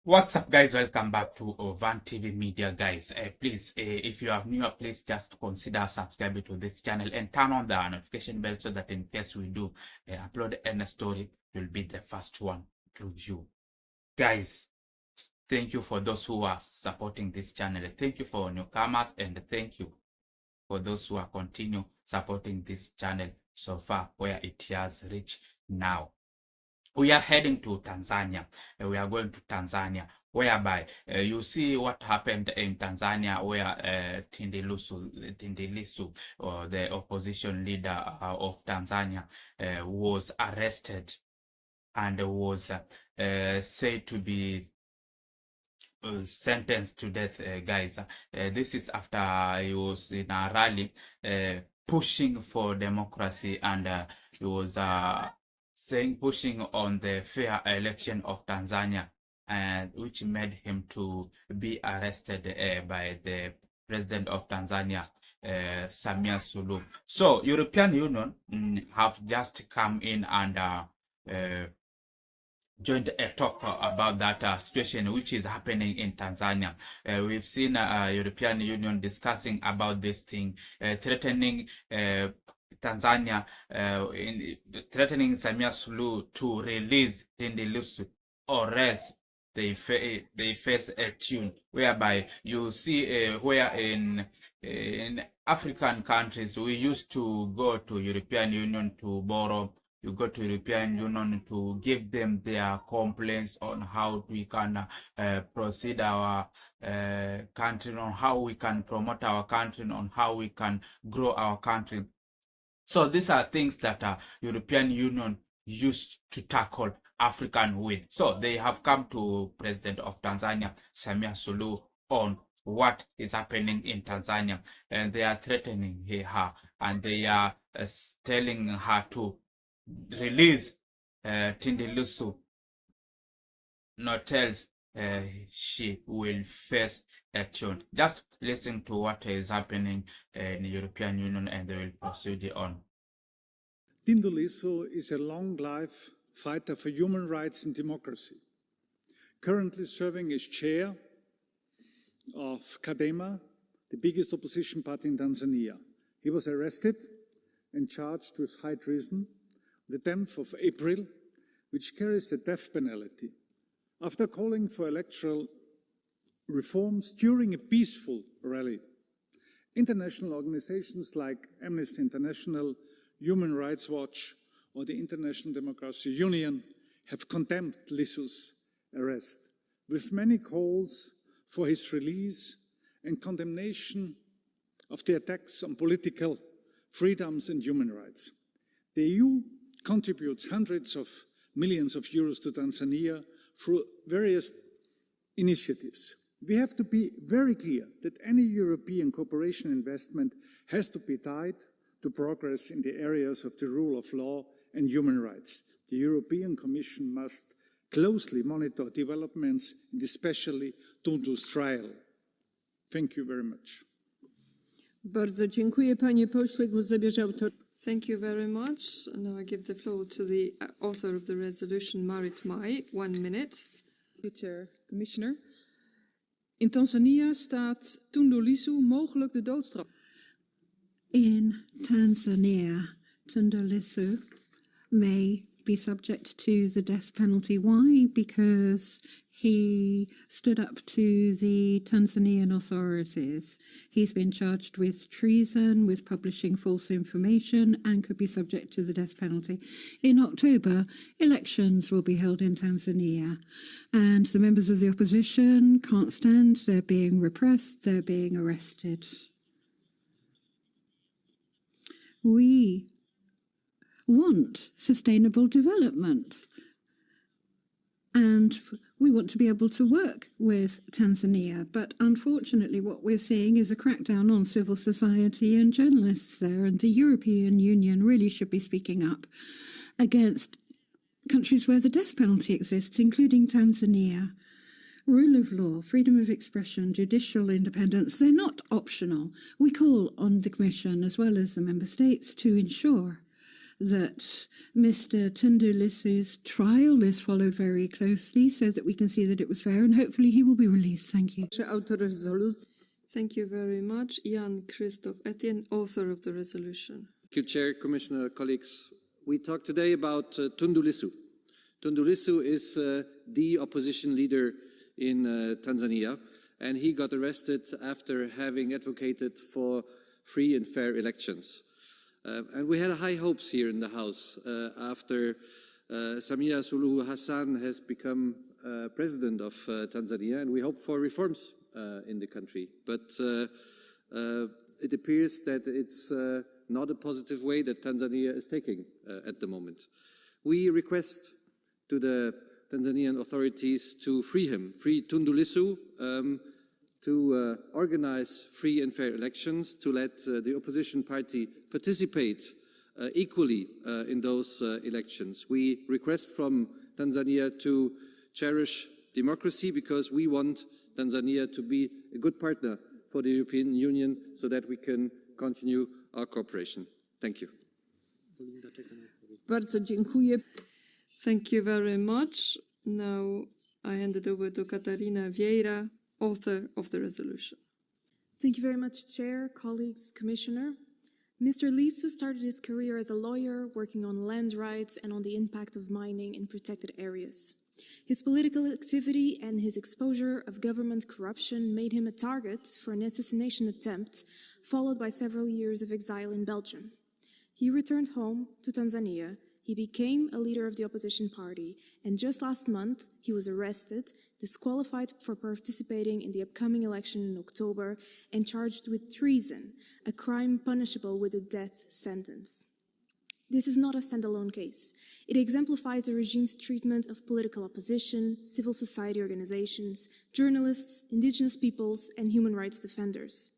What's up, guys? Welcome back to Van TV Media, guys. Please, if you are new, please just consider subscribing to this channel and turn on the notification bell so that in case we do upload any story, you'll be the first one to view. Guys, thank you for those who are supporting this channel. Thank you for newcomers, and thank you for those who are continue supporting this channel so far where it has reached now. We are heading to Tanzania. We are going to Tanzania, whereby you see what happened in Tanzania, where Tundu Lissu, the opposition leader of Tanzania, was arrested and was said to be sentenced to death, guys. This is after he was in a rally pushing for democracy, and he was pushing on the fair election of Tanzania, which made him to be arrested by the president of Tanzania, Samia Suluhu. So European Union have just come in and joined a talk about that situation which is happening in Tanzania. We've seen European Union discussing about this thing, threatening Tanzania, threatening Samia Suluhu to release Tundu Lissu, or else they face a tune, whereby you see where in African countries we used to go to European Union to borrow. You go to European Union to give them their complaints on how we can proceed our country, on how we can promote our country, on how we can grow our country. So these are things that European Union used to tackle African with. So they have come to President of Tanzania, Samia Suluhu, on what is happening in Tanzania, and they are threatening her, and they are telling her to release Tundu Lissu, not else she will face action. Just listen to what is happening in the European Union, and they will proceed on. Tundu Lissu is a long-life fighter for human rights and democracy, currently serving as chair of Chadema, the biggest opposition party in Tanzania. He was arrested and charged with high treason on the 10th of April, which carries a death penalty. After calling for electoral reforms during a peaceful rally, international organizations like Amnesty International, Human Rights Watch, or the International Democracy Union have condemned Lissu's arrest, with many calls for his release and condemnation of the attacks on political freedoms and human rights. The EU contributes hundreds of millions of euros to Tanzania through various initiatives. We have to be very clear that any European cooperation investment has to be tied to progress in the areas of the rule of law and human rights. The European Commission must closely monitor developments, and especially Tundu's trial. Thank you very much. Bardzo dziękuję, panie pośle. Głos zabierze autor. Thank you very much. Now I give the floor to the author of the resolution, Marit Mai. 1 minute. Chair, Commissioner. In Tanzania staat Tundu Lissu mogelijk de doodstraf. In Tanzania, Tundu Lissu may be subject to the death penalty. Why? Because he stood up to the Tanzanian authorities. He's been charged with treason, with publishing false information, and could be subject to the death penalty. In October, elections will be held in Tanzania, and the members of the opposition can't stand. They're being repressed, they're being arrested. We want sustainable development, and we want to be able to work with Tanzania, but unfortunately what we're seeing is a crackdown on civil society and journalists there, and the European Union really should be speaking up against countries where the death penalty exists, including Tanzania. Rule of law, freedom of expression, judicial independence, they're not optional. We call on the Commission as well as the Member States to ensure that Mr. Tundu Lissu's trial is followed very closely so that we can see that it was fair, and hopefully he will be released. Thank you. Thank you very much. Jan Christoph Etienne, author of the resolution. Thank you, Chair, Commissioner, colleagues. We talk today about Tundu Lissu. Tundu Lissu is the opposition leader in Tanzania, and he got arrested after having advocated for free and fair elections. And we had high hopes here in the House after Samia Suluhu Hassan has become president of Tanzania, and we hope for reforms in the country. But it appears that it's not a positive way that Tanzania is taking at the moment. We request to the Tanzanian authorities to free him, free Tundu Lissu, to organize free and fair elections, to let the opposition party participate equally in those elections. We request from Tanzania to cherish democracy because we want Tanzania to be a good partner for the European Union so that we can continue our cooperation. Thank you. Bardzo dziękuję. Thank you very much. Now I hand it over to Catarina Vieira, author of the resolution. Thank you very much, Chair, colleagues, Commissioner. Mr. Lissu started his career as a lawyer working on land rights and on the impact of mining in protected areas. His political activity and his exposure of government corruption made him a target for an assassination attempt, followed by several years of exile in Belgium. He returned home to Tanzania. He became a leader of the opposition party, and just last month he was arrested, disqualified for participating in the upcoming election in October, and charged with treason, a crime punishable with a death sentence. This is not a standalone case. It exemplifies the regime's treatment of political opposition, civil society organizations, journalists, indigenous peoples, and human rights defenders.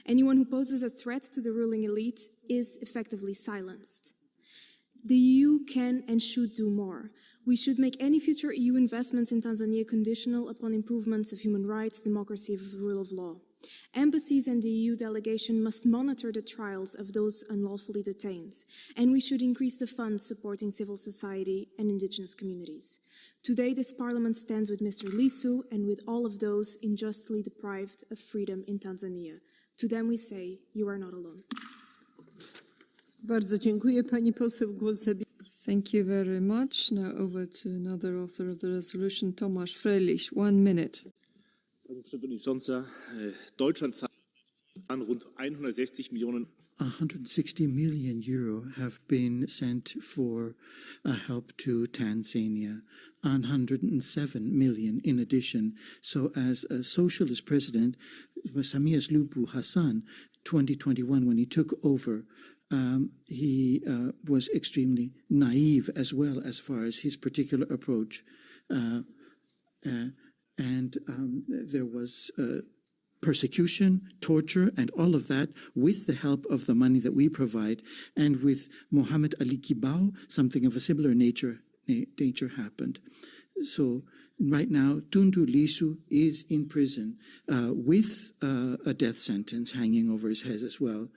Anyone who poses a threat to the ruling elite is effectively silenced. The EU can and should do more. We should make any future EU investments in Tanzania conditional upon improvements of human rights, democracy, and the rule of law. Embassies and the EU delegation must monitor the trials of those unlawfully detained, and we should increase the funds supporting civil society and indigenous communities. Today, this Parliament stands with Mr. Lissu and with all of those unjustly deprived of freedom in Tanzania. To them we say, you are not alone. Bardzo dziękuję. Pani poseł, głos zabierze. Thank you very much. Now over to another author of the resolution, Tomasz Fröhlich. 1 minute. Pani Przewodnicząca, Deutschland zahlt rund 160 Millionen. 160 million euro have been sent for help to Tanzania, 107 million in addition. So as a socialist president, Samia Suluhu Hassan, 2021, when he took over, he was extremely naive as well as far as his particular approach. There was persecution, torture, and all of that with the help of the money that we provide. And with Mohammed Ali Kibao, something of a similar nature happened. So right now, Tundu Lissu is in prison with a death sentence hanging over his head as well.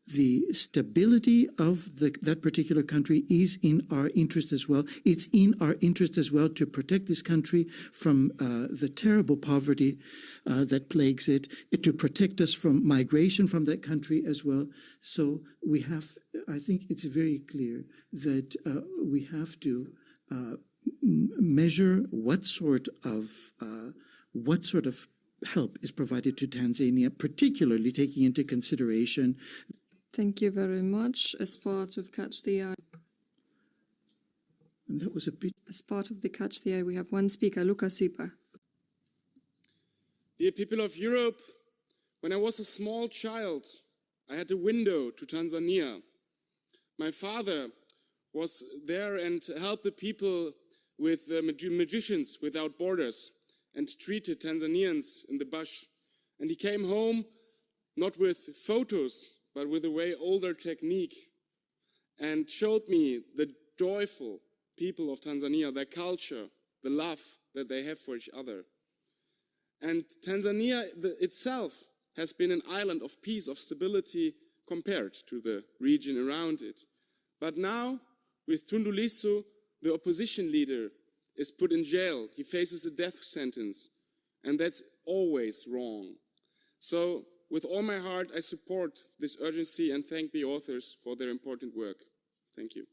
The stability of that particular country is in our interest as well. It's in our interest as well to protect this country from the terrible poverty that plagues it, to protect us from migration from that country as well. So we have, I think it's very clear that we have to measure what sort of help is provided to Tanzania, particularly taking into consideration. Thank you very much. As part of Catch the Eye. And that was a bit. As part of the Catch the Eye, we have one speaker, Luca Sipa. Dear people of Europe, when I was a small child, I had a window to Tanzania. My father was there and helped the people with Magicians Without Borders and treated Tanzanians in the bush. And he came home not with photos, but with a way older technique, and showed me the joyful people of Tanzania, their culture, the love that they have for each other. And Tanzania itself has been an island of peace, of stability, compared to the region around it. But now, with Tundu Lissu, the opposition leader, is put in jail. He faces a death sentence, and that's always wrong. So, with all my heart, I support this urgency and thank the authors for their important work. Thank you.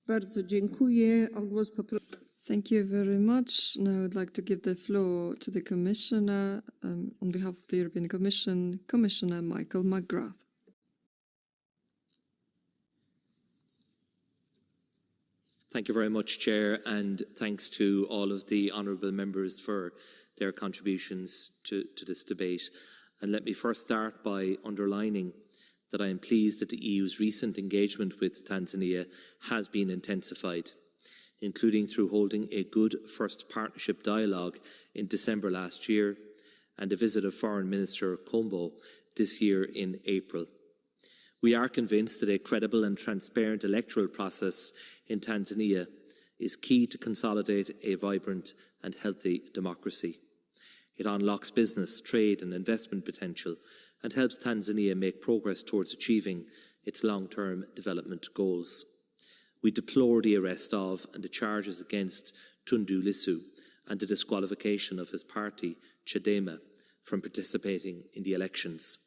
Bardzo dziękuję. O głos poproszę. Thank you very much. Now I'd like to give the floor to the Commissioner, on behalf of the European Commission, Commissioner Michael McGrath. Thank you very much, Chair, and thanks to all of the honourable members for their contributions to this debate. And let me first start by underlining that I am pleased that the EU's recent engagement with Tanzania has been intensified, including through holding a good first partnership dialogue in December last year and a visit of Foreign Minister Kombo this year in April. We are convinced that a credible and transparent electoral process in Tanzania is key to consolidate a vibrant and healthy democracy. It unlocks business, trade and investment potential and helps Tanzania make progress towards achieving its long-term development goals. We deplore the arrest of and the charges against Tundu Lissu and the disqualification of his party, Chadema, from participating in the elections.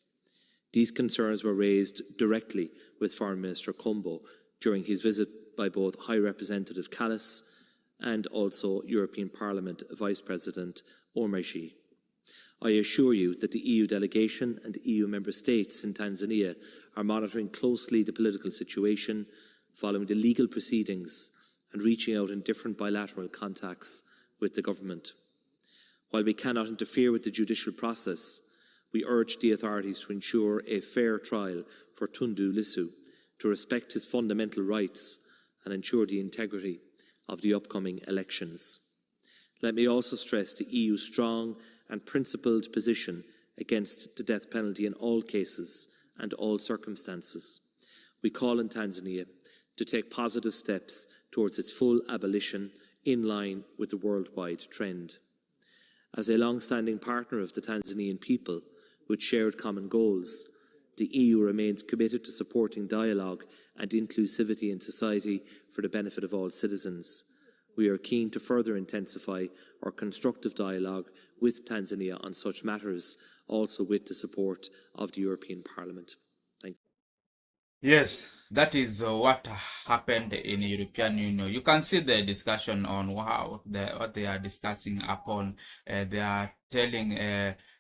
These concerns were raised directly with Foreign Minister Kombo during his visit by both High Representative Kallas and also European Parliament Vice President Omarjee. I assure you that the EU delegation and the EU member states in Tanzania are monitoring closely the political situation, following the legal proceedings and reaching out in different bilateral contacts with the government. While we cannot interfere with the judicial process, we urge the authorities to ensure a fair trial for Tundu Lissu, to respect his fundamental rights and ensure the integrity of the upcoming elections. Let me also stress the EU's strong and principled position against the death penalty in all cases and all circumstances. We call on Tanzania to take positive steps towards its full abolition in line with the worldwide trend. As a long-standing partner of the Tanzanian people with shared common goals, the EU remains committed to supporting dialogue and inclusivity in society for the benefit of all citizens. We are keen to further intensify our constructive dialogue with Tanzania on such matters, also with the support of the European Parliament. Thank you. Yes, that is what happened in the European Union. You can see the discussion on what they are discussing upon. They are telling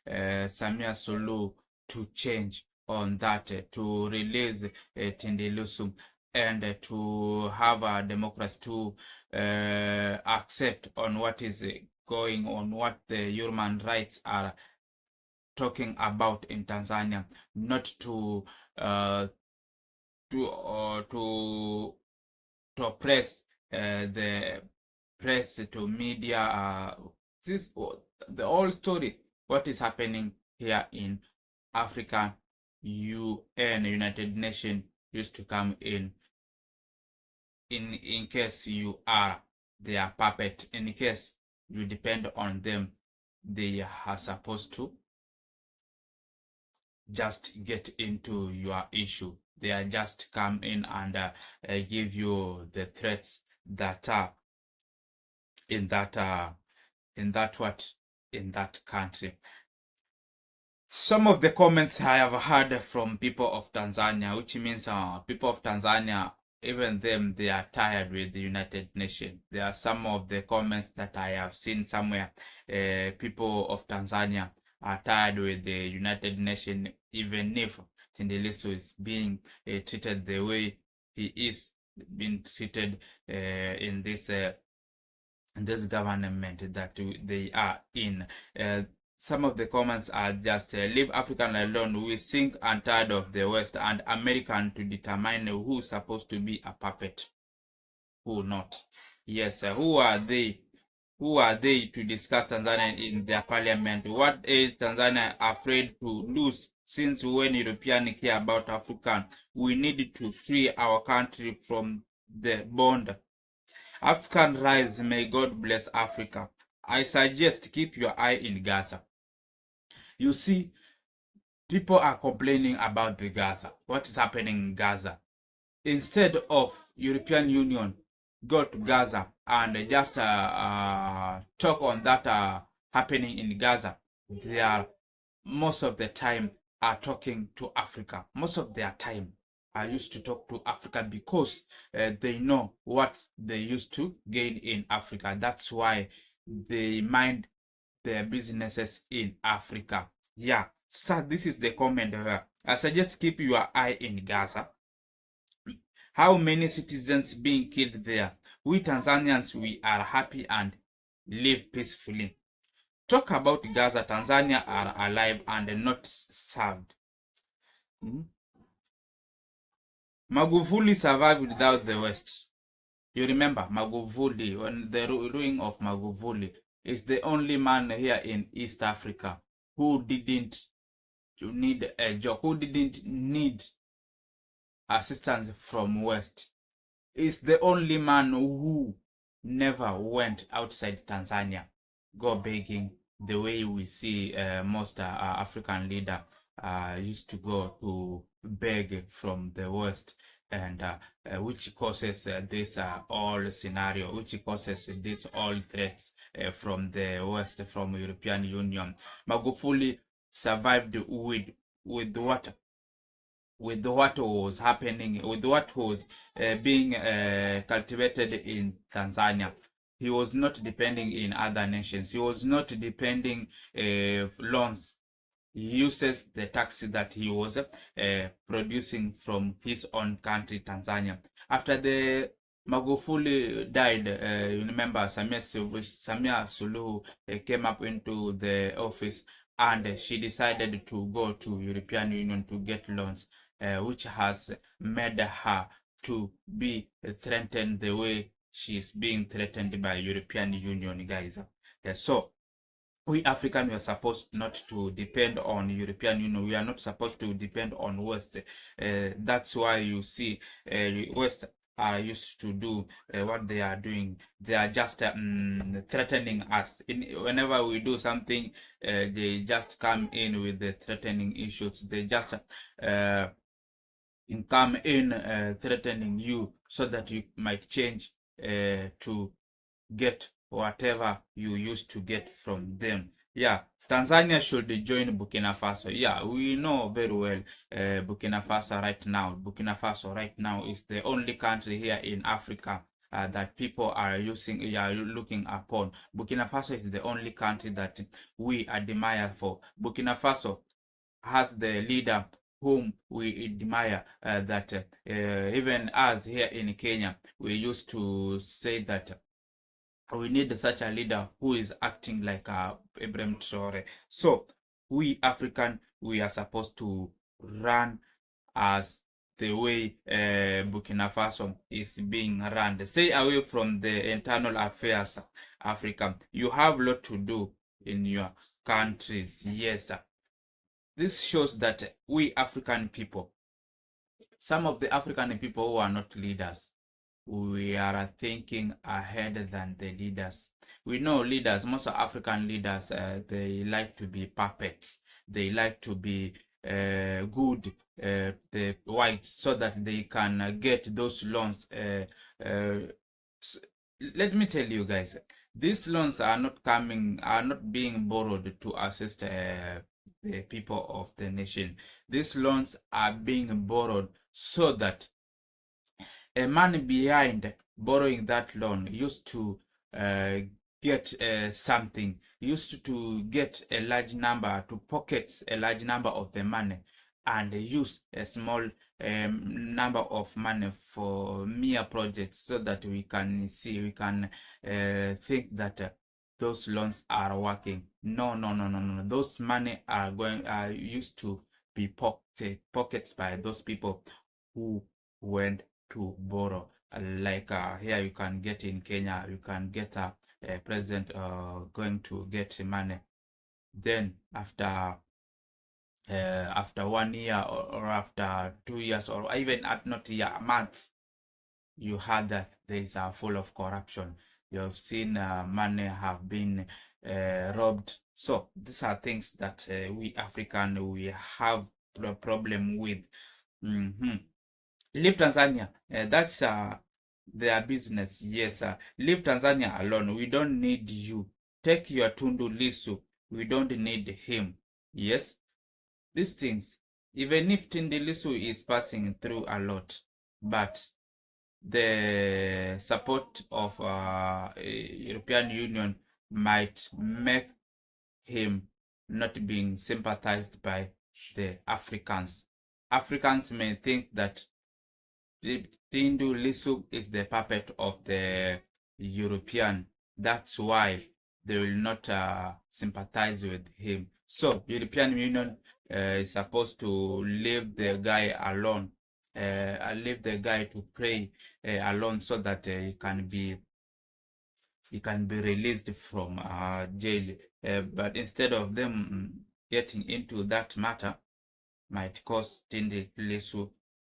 Samia Suluhu to change on that, to release Tundu Lissu and to have a democracy, to accept on what is going on, what the human rights are talking about in Tanzania, not to oppress the press, to media. This the whole story. What is happening here in Africa? UN, United Nations, used to come in case you are their puppet. In case you depend on them, they are supposed to just get into your issue. They are just come in and give you the threats that are in that country. Some of the comments I have heard from people of Tanzania, which means people of Tanzania, even them, they are tired with the United Nations. There are some of the comments that I have seen somewhere. People of Tanzania are tired with the United Nations, even if Tundu Lissu is being treated the way he is being treated in this government that they are in. Some of the comments are just leave African alone. We sick and tired of the West and American to determine who's supposed to be a puppet, who not. Yes, who are they? Who are they to discuss Tanzania in their parliament? What is Tanzania afraid to lose? Since when Europeans care about African, we need to free our country from the bond. African rise, may God bless Africa. I suggest keep your eye in Gaza. You see, people are complaining about the Gaza. What is happening in Gaza? instead of European Union go to Gaza and just talk on that happening in Gaza, they are most of the time are talking to Africa. Most of their time are used to talk to Africa because they know what they used to gain in Africa. That's why they mind their businesses in Africa. Yeah, so this is the comment here. I suggest keep your eye in Gaza. How many citizens being killed there? We Tanzanians, we are happy and live peacefully. Talk about Gaza. Tanzania are alive and not served. Magufuli survived without the West. You remember Magufuli, when the ruling of Magufuli is the only man here in East Africa who didn't need a job, who didn't need assistance from West. Is the only man who never went outside Tanzania, go begging the way we see most African leader used to go to beg from the West, and which causes this all scenario, which causes this all threats from the West, from European Union. Magufuli survived with what was happening, with what was being cultivated in Tanzania. He was not depending in other nations. He was not depending loans. He uses the tax that he was producing from his own country, Tanzania. After the Magufuli died, you remember Samia Suluhu came up into the office, and she decided to go to European Union to get loans, which has made her to be threatened the way she's being threatened by European Union, guys. So we African, we are supposed not to depend on European Union. We are not supposed to depend on West. That's why you see West are used to do what they are doing. They are just threatening us. Whenever we do something, they just come in with the threatening issues. They just come in threatening you so that you might change to get whatever you used to get from them. Yeah, Tanzania should join Burkina Faso. Yeah, we know very well Burkina Faso right now. Burkina Faso right now is the only country here in Africa that people are looking upon. Burkina Faso is the only country that we admire for. Burkina Faso has the leader whom we admire, that even us here in Kenya, we used to say that we need such a leader who is acting like Ibrahim Traore. So we African, we are supposed to run as the way Burkina Faso is being run. Stay away from the internal affairs, Africa. You have a lot to do in your countries. Yes, this shows that we African people, some of the African people who are not leaders, we are thinking ahead than the leaders. We know leaders, most African leaders, they like to be puppets. They like to be good, the whites, so that they can get those loans. Let me tell you guys, these loans are not being borrowed to assist the people of the nation. These loans are being borrowed so that a man behind borrowing that loan used to get something, used to get a large number, to pocket a large number of the money and use a small number of money for mere projects, so that we can think that those loans are working. No, no, no, no, no. Those money are used to be pockets by those people who went to borrow. Like here you can get in Kenya, you can get a president going to get money. Then after 1 year, or after 2 years, or even at not a year, a month, you heard that there is full of corruption. You have seen money have been robbed. So these are things that we African, we have a problem with. Leave Tanzania. That's their business. Yes, leave Tanzania alone. We don't need you. Take your Tundu Lissu. We don't need him. Yes, these things. Even if Tundu Lissu is passing through a lot, but the support of European Union might make him not being sympathized by the Africans. Africans may think that Tundu Lissu is the puppet of the European. That's why they will not sympathize with him. So European Union is supposed to leave the guy alone, leave the guy to pray alone, so that he can be released from jail. But instead of them getting into that matter, might cause Tundu Lissu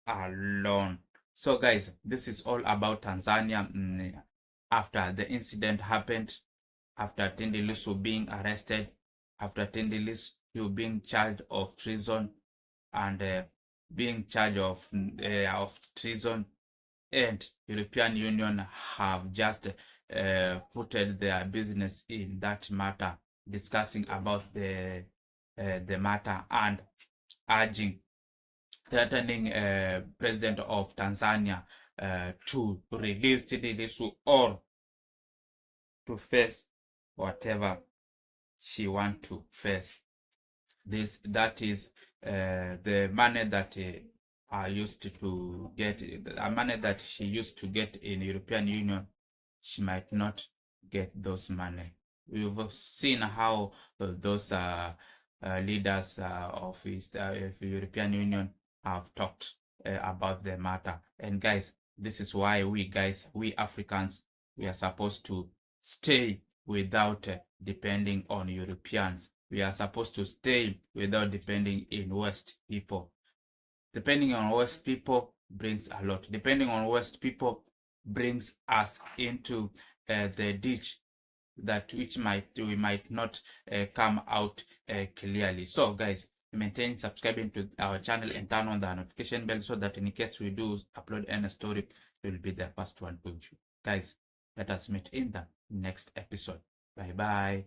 alone. So guys, this is all about Tanzania after the incident happened, after Tundu Lissu being arrested, after Tundu Lissu being charged of treason and being charged of treason, and European Union have just put their business in that matter, discussing about the matter and urging, threatening President of Tanzania to release Tundu Lissu or to face whatever she want to face. That is the money that I used to get, the money that she used to get in European Union. She might not get those money. We've seen how those leaders of European Union have talked about the matter. And guys, this is why we Africans, we are supposed to stay without depending on Europeans. We are supposed to stay without depending in West people. Depending on West people brings a lot. Depending on West people brings us into the ditch that we might not come out clearly. So guys, maintain subscribing to our channel and turn on the notification bell, so that in case we do upload any story, you'll be the first one to view. Guys, let us meet in the next episode. Bye bye.